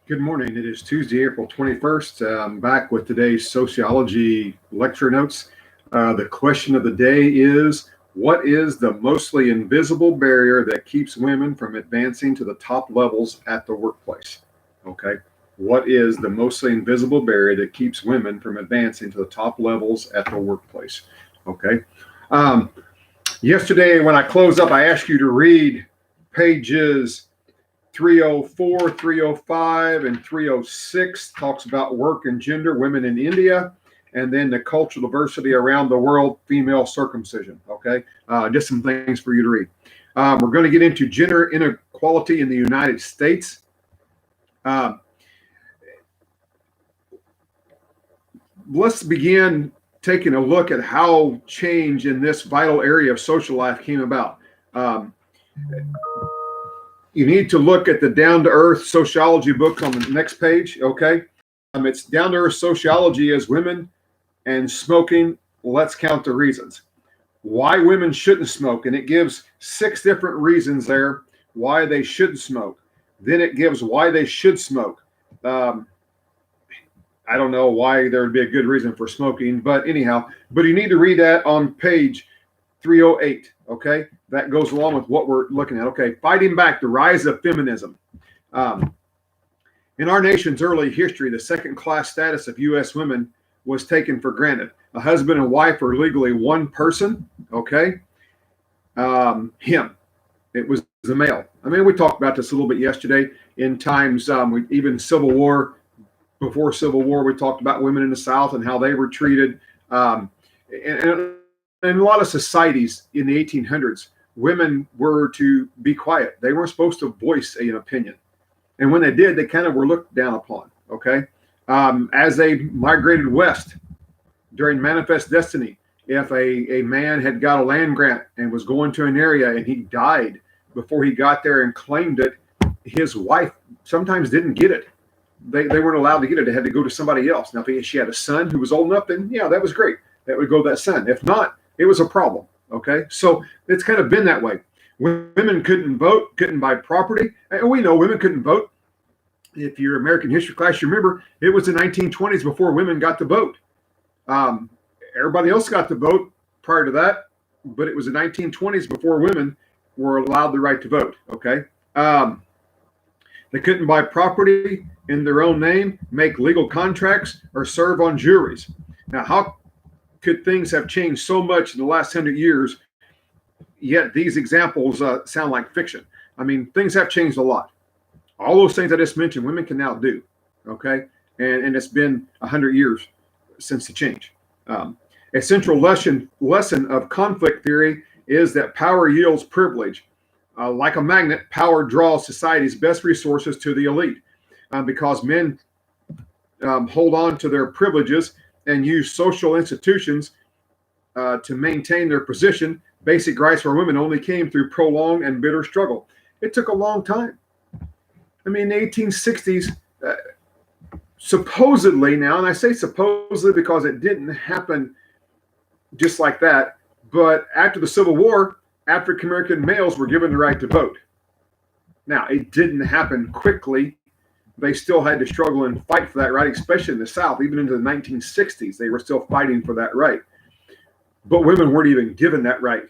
Good morning. It is Tuesday, April 21st. I'm back with today's sociology lecture notes. The question of the day is, what is the mostly invisible barrier that keeps women from advancing to the top levels at the workplace? Okay. What is the mostly invisible barrier that keeps women from advancing to the top levels at the workplace? Okay. Um, Yesterday, when I closed up, I asked you to read pages 304, 305, and 306 talks about work and gender, women in India, and then the cultural diversity around the world, female circumcision. Okay, just some things for you to read. We're going to get into gender inequality in the United States. Uh, let's begin taking a look at how change in this vital area of social life came about. Um, you need to look at the down to earth sociology book on the next page. Okay. It's down to earth sociology as women and smoking. Let's count the reasons why women shouldn't smoke. And it gives 6 different reasons there why they shouldn't smoke. Then it gives why they should smoke. I don't know why there would be a good reason for smoking, but anyhow, but you need to read that on page 308. Okay. That goes along with what we're looking at. Okay. Fighting back the rise of feminism. In our nation's early history, the second class status of U.S. women was taken for granted. A husband and wife were legally one person. Okay. Him. It was the male. I mean, we talked about this a little bit yesterday. In times, even Civil War, before Civil War, we talked about women in the South and how they were treated. And in a lot of societies in the 1800s, women were to be quiet. They weren't supposed to voice an opinion. And when they did, they kind of were looked down upon. Okay. As they migrated west during Manifest Destiny, if a man had got a land grant and was going to an area and he died before he got there and claimed it, his wife sometimes didn't get it. They weren't allowed to get it. They had to go to somebody else. Now, if she had a son who was old enough, then yeah, that was great. That would go to that son. If not, it was a problem. Okay. So it's kind of been that way. Women couldn't vote, couldn't buy property. And we know women couldn't vote. If you're American history class, you remember it was the 1920s before women got to vote. Everybody else got to vote prior to that, but it was the 1920s before women were allowed the right to vote. Okay. They couldn't buy property in their own name, make legal contracts, or serve on juries. Now, how could things have changed so much in the last 100 years, yet these examples sound like fiction? I mean, things have changed a lot. All those things I just mentioned, women can now do. Okay. And it's been 100 years since the change. A central lesson of conflict theory is that power yields privilege. Like a magnet, power draws society's best resources to the elite because men hold on to their privileges and use social institutions to maintain their position. Basic rights for women only came through prolonged and bitter struggle. It took a long time. I mean, the 1860s, supposedly now, and I say supposedly because it didn't happen just like that, but after the Civil War, African American males were given the right to vote. Now, it didn't happen quickly. They still had to struggle and fight for that right, especially in the South. Even into the 1960s, they were still fighting for that right. But women weren't even given that right.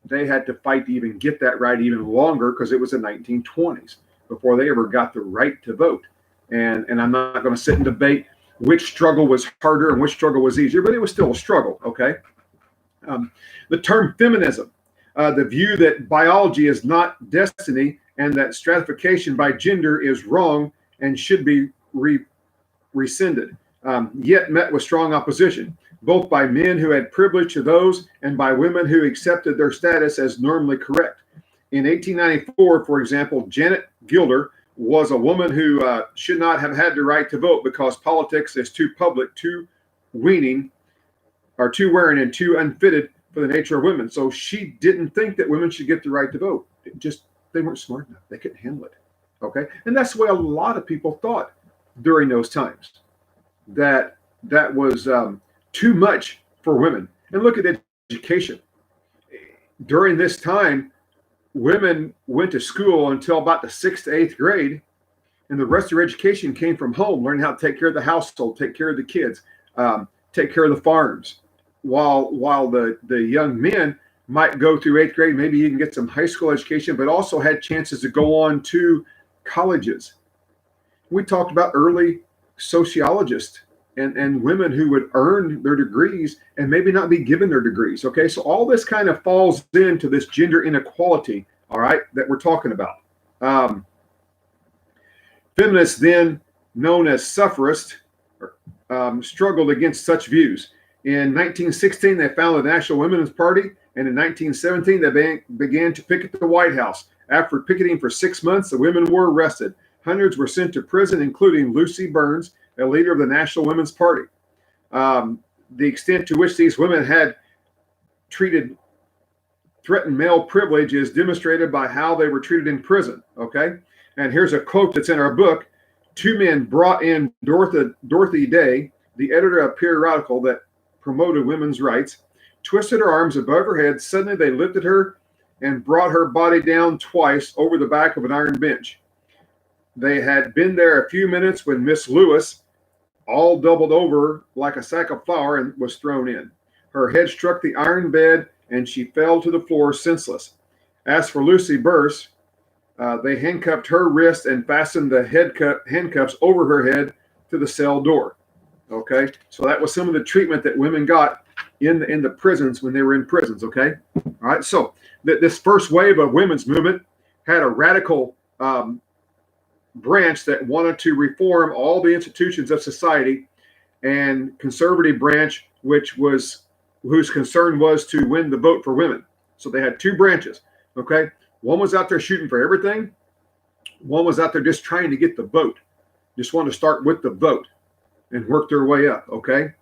They had to fight to even get that right even longer because it was the 1920s before they ever got the right to vote. And I'm not going to sit and debate which struggle was harder and which struggle was easier, but it was still a struggle, okay? The term feminism, the view that biology is not destiny and that stratification by gender is wrong and should be rescinded, yet met with strong opposition, both by men who had privilege to those and by women who accepted their status as normally correct. In 1894, for example, Janet Gilder was a woman who should not have had the right to vote because politics is too public, too weaning, or too wearing, and too unfitted for the nature of women. So she didn't think that women should get the right to vote. They weren't smart enough. They couldn't handle it. Okay, and that's the way a lot of people thought during those times. That was too much for women. And look at education. During this time, women went to school until about the 6th to 8th grade, And the rest of their education came from home, learning how to take care of the household, take care of the kids, take care of the farms. While the young men might go through 8th grade, maybe even get some high school education, but also had chances to go on to colleges. We talked about early sociologists and women who would earn their degrees and maybe not be given their degrees. Okay, so all this kind of falls into this gender inequality, all right, that we're talking about. Feminists, then known as suffragists, struggled against such views. In 1916, they founded the National Women's Party, and in 1917, they began to picket the White House. After picketing for 6 months, the women were arrested. Hundreds were sent to prison, including Lucy Burns, a leader of the National Women's Party. The extent to which these women had threatened male privilege is demonstrated by how they were treated in prison. Okay, and here's a quote that's in our book. 2 men brought in Dorothy Day, the editor of a periodical that promoted women's rights, twisted her arms above her head. Suddenly they lifted her and brought her body down twice over the back of an iron bench. They had been there a few minutes when Miss Lewis, all doubled over like a sack of flour, and was thrown in. Her head struck the iron bed and she fell to the floor senseless. As for Lucy Burns, they handcuffed her wrist and fastened the handcuffs over her head to the cell door. Okay, so that was some of the treatment that women got in the prisons when they were in prisons. Okay, all right. So this first wave of women's movement had a radical branch that wanted to reform all the institutions of society, and conservative branch whose concern was to win the vote for women. So they had 2 branches. Okay, one was out there shooting for everything. One was out there just trying to get the vote, just wanted to start with the vote and work their way up. Okay,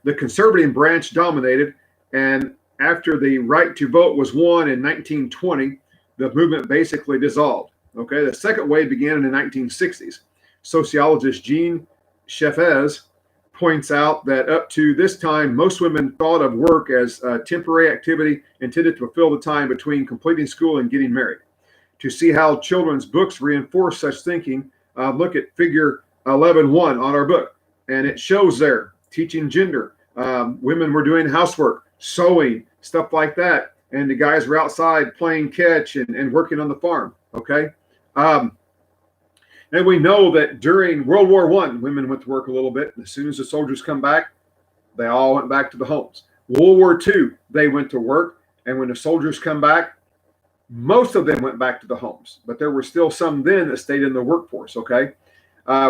the conservative branch dominated, and after the right to vote was won in 1920, the movement basically dissolved. Okay, the second wave began in the 1960s. Sociologist Jean Chefez points out that up to this time, most women thought of work as a temporary activity intended to fulfill the time between completing school and getting married. To see how children's books reinforce such thinking, look at figure 11.1 on our book. And it shows there, teaching gender. Women were doing housework, sewing, stuff like that. And the guys were outside playing catch and working on the farm. Okay. And we know that during World War I, women went to work a little bit. And as soon as the soldiers come back, they all went back to the homes. World War II, they went to work. And when the soldiers come back, most of them went back to the homes. But there were still some then that stayed in the workforce. Okay.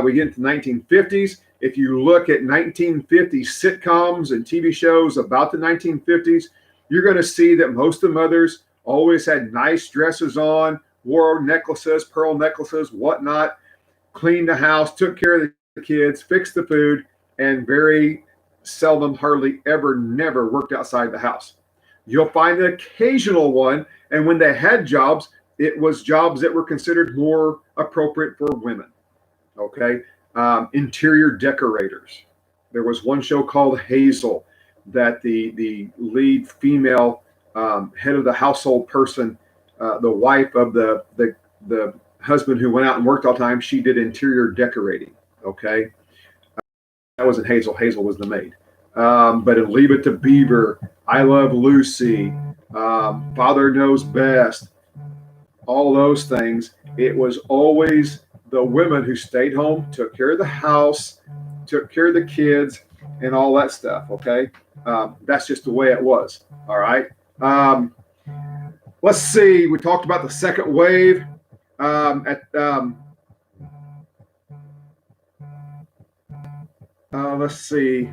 We get into the 1950s. If you look at 1950s sitcoms and TV shows about the 1950s, you're going to see that most of the mothers always had nice dresses on, wore necklaces, pearl necklaces, whatnot, cleaned the house, took care of the kids, fixed the food, and very seldom, hardly ever, never worked outside the house. You'll find the occasional one, and when they had jobs, it was jobs that were considered more appropriate for women. Okay, interior decorators. There was one show called Hazel that the lead female head of the household person, the wife of the husband who went out and worked all the time, she did interior decorating. Okay, that wasn't Hazel. Hazel was the maid. But in Leave It to Beaver, I Love Lucy, Father Knows Best, all those things, it was always the women who stayed home, took care of the house, took care of the kids, and all that stuff. Okay, that's just the way it was. All right. Let's see. We talked about the second wave. Let's see.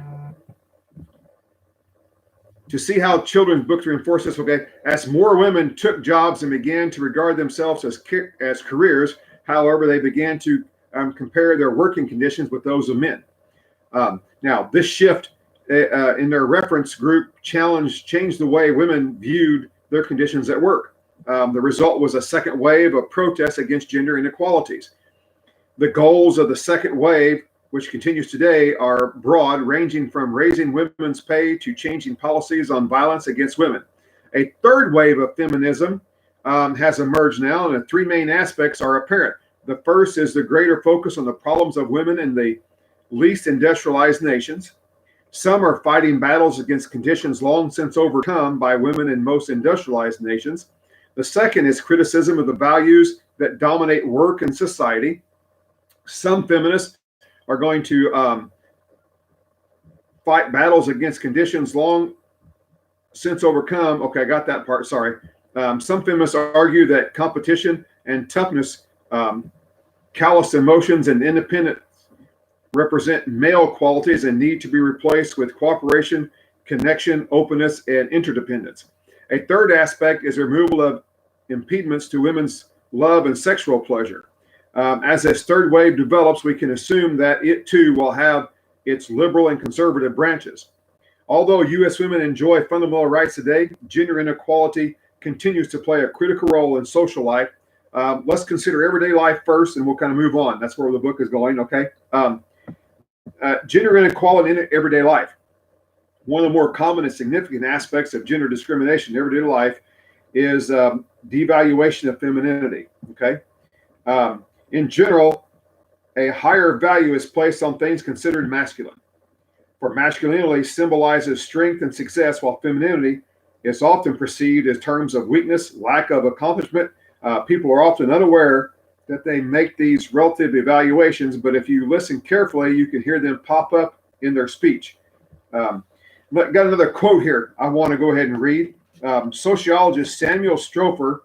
To see how children's books reinforce this. Okay, as more women took jobs and began to regard themselves as careers, however, they began to compare their working conditions with those of men. Now, this shift in their reference group changed the way women viewed their conditions at work. The result was a second wave of protests against gender inequalities. The goals of the second wave, which continues today, are broad, ranging from raising women's pay to changing policies on violence against women. A third wave of feminism has emerged now, and the 3 main aspects are apparent. The first is the greater focus on the problems of women in the least industrialized nations. Some are fighting battles against conditions long since overcome by women in most industrialized nations. The second is criticism of the values that dominate work and society. Some feminists are going to fight battles against conditions long since overcome. Okay, I got that part. Sorry. Some feminists argue that competition and toughness, callous emotions, and independence represent male qualities and need to be replaced with cooperation, connection, openness, and interdependence. A third aspect is removal of impediments to women's love and sexual pleasure. As this third wave develops, we can assume that it too will have its liberal and conservative branches. Although U.S. women enjoy fundamental rights today, gender inequality continues to play a critical role in social life. Let's consider everyday life first, and we'll kind of move on. That's where the book is going, okay? Gender inequality in everyday life. One of the more common and significant aspects of gender discrimination in everyday life is devaluation of femininity, okay? In general, a higher value is placed on things considered masculine. For masculinity symbolizes strength and success, while femininity is often perceived as terms of weakness, lack of accomplishment. People are often unaware that they make these relative evaluations, but if you listen carefully, you can hear them pop up in their speech. Got another quote here I want to go ahead and read. Sociologist Samuel Strofer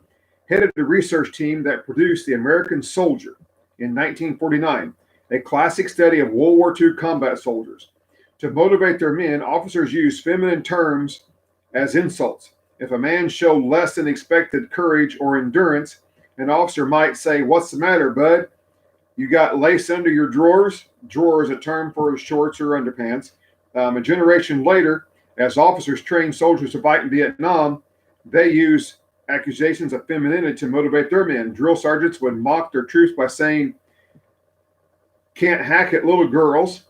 headed the research team that produced The American Soldier in 1949, a classic study of World War II combat soldiers. To motivate their men, officers used feminine terms as insults. If a man showed less than expected courage or endurance, an officer might say, "What's the matter, bud? You got lace under your drawers?" Drawer is a term for shorts or underpants. A generation later, as officers trained soldiers to fight in Vietnam, they used accusations of femininity to motivate their men. Drill sergeants would mock their troops by saying, "Can't hack at little girls."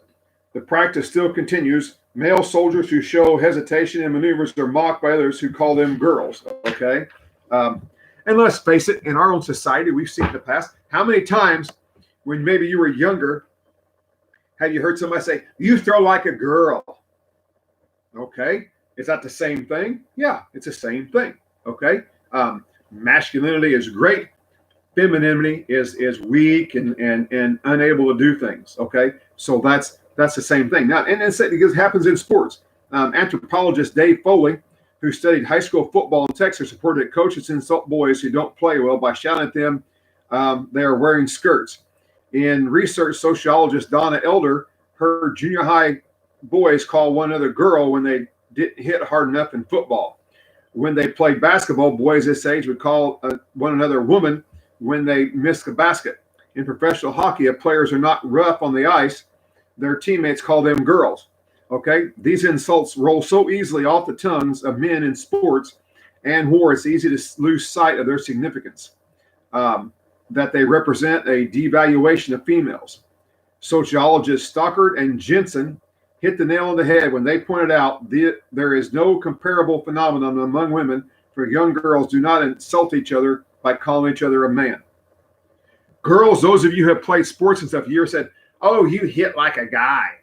The practice still continues. Male soldiers who show hesitation in maneuvers are mocked by others who call them girls, okay? And let's face it, in our own society, we've seen in the past, how many times when maybe you were younger, have you heard somebody say, "You throw like a girl"? Okay, is that the same thing? Yeah, it's the same thing, okay? Masculinity is great. Femininity is weak and unable to do things, okay? So that's the same thing. Now, and it happens in sports. Anthropologist Dave Foley, who studied high school football in Texas, reported that coaches insult boys who don't play well by shouting at them they are wearing skirts. In research, sociologist Donna Elder heard junior high boys call one another girl when they didn't hit hard enough in football. When they played basketball, boys this age would call one another woman when they missed a basket. In professional hockey, if players are not rough on the ice, their teammates call them girls. Okay, these insults roll so easily off the tongues of men in sports and war, it's easy to lose sight of their significance, that they represent a devaluation of females. Sociologists Stockard and Jensen hit the nail on the head when they pointed out there is no comparable phenomenon among women for young girls do not insult each other by calling each other a man. Girls, those of you who have played sports and stuff, you ever said, "Oh, you hit like a guy"?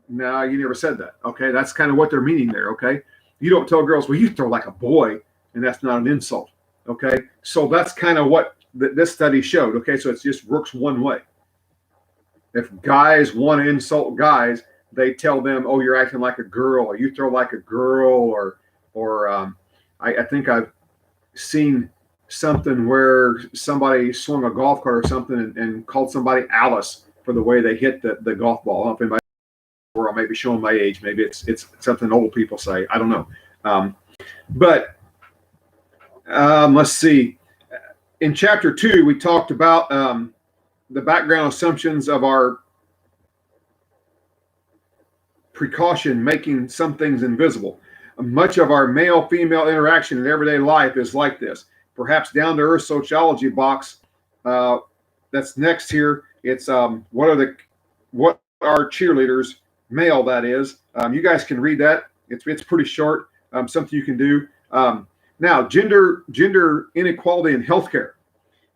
No, you never said that. Okay, that's kind of what they're meaning there. Okay, you don't tell girls, "Well, you throw like a boy," and that's not an insult. Okay, so that's kind of what this study showed. Okay, so it just works one way. If guys want to insult guys, they tell them, "Oh, you're acting like a girl," or "You throw like a girl," or I think I've seen something where somebody swung a golf cart or something and called somebody Alice for the way they hit the golf ball. I don't know if anybody, or I may be showing my age. Maybe it's something old people say. I don't know. But let's see. In chapter 2, we talked about the background assumptions of our precaution making some things invisible. Much of our male-female interaction in everyday life is like this. Perhaps down-to-earth sociology box that's next here. It's what are cheerleaders, male that is. You guys can read that. It's pretty short. Something you can do. Now, gender inequality in healthcare.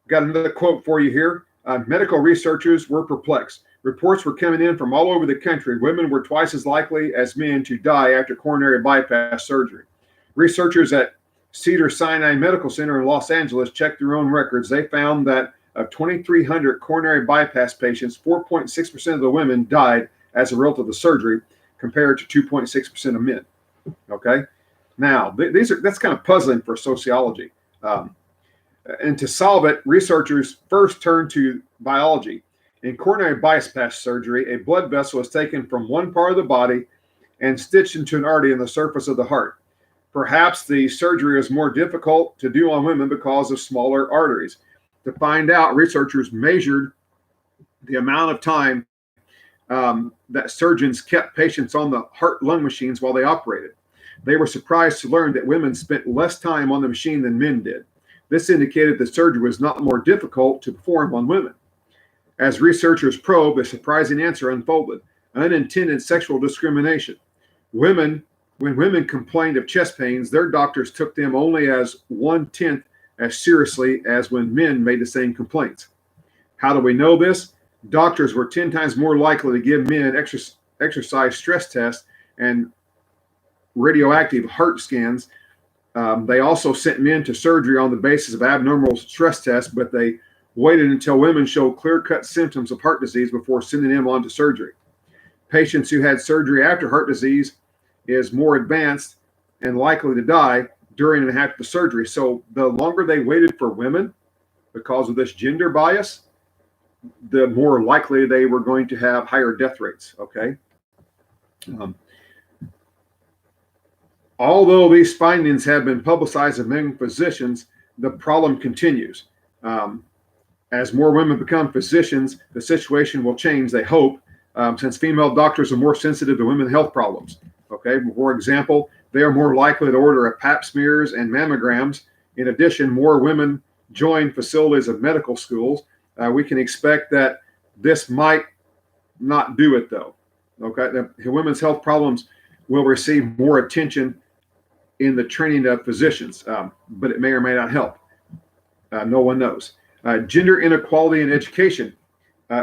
Got another quote for you here. Medical researchers were perplexed. Reports were coming in from all over the country. Women were twice as likely as men to die after coronary bypass surgery. Researchers at Cedars-Sinai Medical Center in Los Angeles checked their own records. They found that of 2,300 coronary bypass patients, 4.6% of the women died as a result of the surgery, compared to 2.6% of men. Okay, now that's kind of puzzling for sociology. And to solve it, researchers first turned to biology. In coronary bypass surgery, a blood vessel is taken from one part of the body and stitched into an artery in the surface of the heart. Perhaps the surgery is more difficult to do on women because of smaller arteries. To find out, researchers measured the amount of time that surgeons kept patients on the heart-lung machines while they operated. They were surprised to learn that women spent less time on the machine than men did. This indicated the surgery was not more difficult to perform on women. As researchers probed, a surprising answer unfolded: unintended sexual discrimination. When women complained of chest pains, their doctors took them only as 1/10 as seriously as when men made the same complaints. How do we know this? Doctors were 10 times more likely to give men exercise stress tests and radioactive heart scans. They also sent men to surgery on the basis of abnormal stress tests, but they waited until women showed clear-cut symptoms of heart disease before sending them on to surgery. Patients who had surgery after heart disease is more advanced and likely to die during and after the surgery. So the longer they waited for women, because of this gender bias, the more likely they were going to have higher death rates. Okay. Although these findings have been publicized among physicians, the problem continues. As more women become physicians, the situation will change, they hope, since female doctors are more sensitive to women's health problems. Okay, for example, they are more likely to order a pap smears and mammograms. In addition, more women join facilities of medical schools. We can expect that this might not do it, though. Okay, the women's health problems will receive more attention in the training of physicians, but it may or may not help. No one knows. Gender inequality in education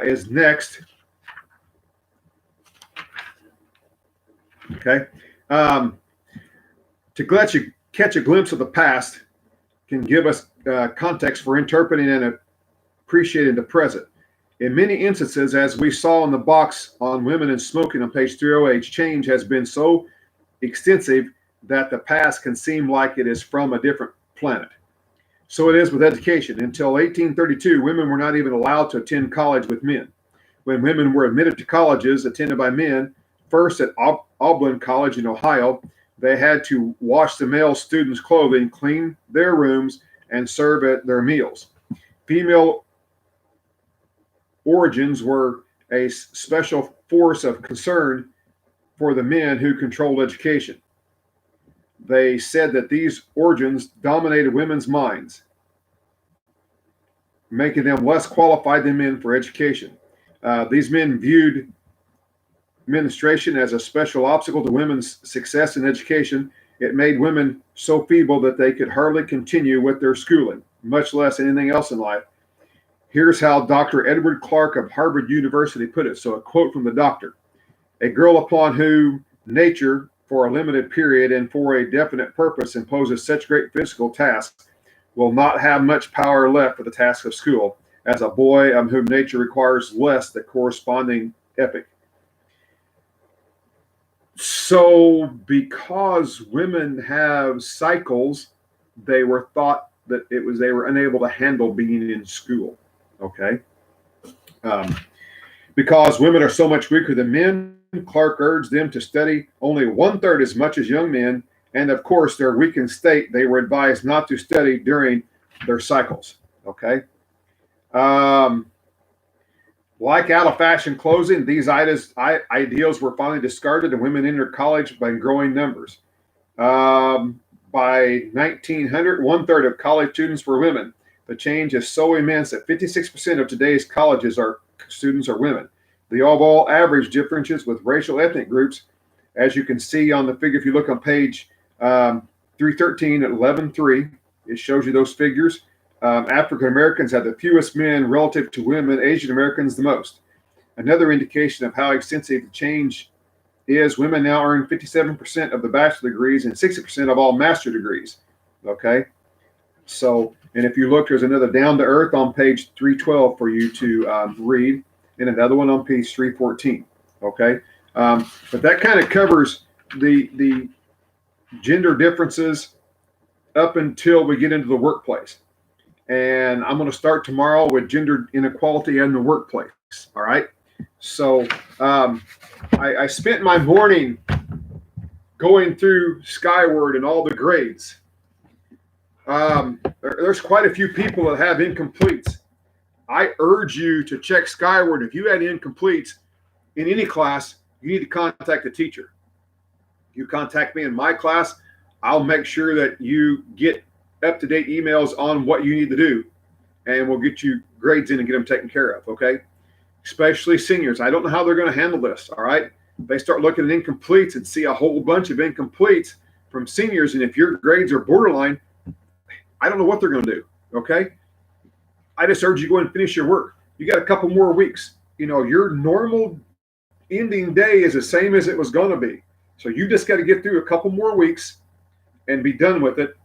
is next. Okay. To let you catch a glimpse of the past can give us context for interpreting and appreciating the present. In many instances, as we saw in the box on women and smoking on page 308, change has been so extensive that the past can seem like it is from a different planet. So it is with education. Until 1832, women were not even allowed to attend college with men. When women were admitted to colleges attended by men, first at Auburn College in Ohio, they had to wash the male students' clothing, clean their rooms, and serve at their meals. Female origins were a special force of concern for the men who controlled education. They said that these origins dominated women's minds, making them less qualified than men for education. These men viewed menstruation as a special obstacle to women's success in education. It made women so feeble that they could hardly continue with their schooling, much less anything else in life. Here's how Dr. Edward Clark of Harvard University put it. So a quote from the doctor: "A girl upon whom nature, for a limited period and for a definite purpose, imposes such great physical tasks will not have much power left for the task of school as a boy of whom nature requires less the corresponding epoch." So because women have cycles, they were thought that they were unable to handle being in school. Okay. Because women are so much weaker than men, Clark urged them to study only 1/3 as much as young men, and of course, their weakened state, they were advised not to study during their cycles. Okay. Like out-of-fashion clothing, these ideals were finally discarded, and women entered college by growing numbers. By 1900, 1/3 of college students were women. The change is so immense that 56% of today's colleges students are women. The overall average differences with racial ethnic groups, as you can see on the figure, if you look on page 313 at 11.3, it shows you those figures. African Americans have the fewest men relative to women, Asian Americans the most. Another indication of how extensive the change is, women now earn 57% of the bachelor degrees and 60% of all master degrees. Okay. So, and if you look, there's another down to earth on page 312 for you to read, and another one on page 314. Okay. But that kind of covers the gender differences up until we get into the workplace. And I'm going to start tomorrow with gender inequality in the workplace. All right. So I spent my morning going through Skyward and all the grades. There's quite a few people that have incompletes. I urge you to check Skyward. If you had incompletes in any class, you need to contact the teacher. You contact me in my class, I'll make sure that you get up-to-date emails on what you need to do, and we'll get you grades in and get them taken care of, okay? Especially seniors. I don't know how they're going to handle this, all right? They start looking at incompletes and see a whole bunch of incompletes from seniors, and if your grades are borderline, I don't know what they're going to do, okay? I just urge you to go and finish your work. You got a couple more weeks. You know, your normal ending day is the same as it was going to be. So you just got to get through a couple more weeks and be done with it,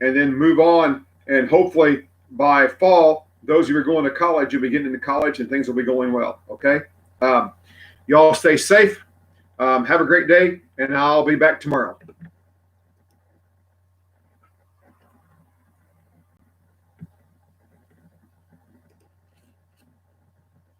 and then move on. And hopefully by fall, those of you who are going to college, you'll be getting into college and things will be going well, okay? Y'all stay safe. Have a great day, and I'll be back tomorrow.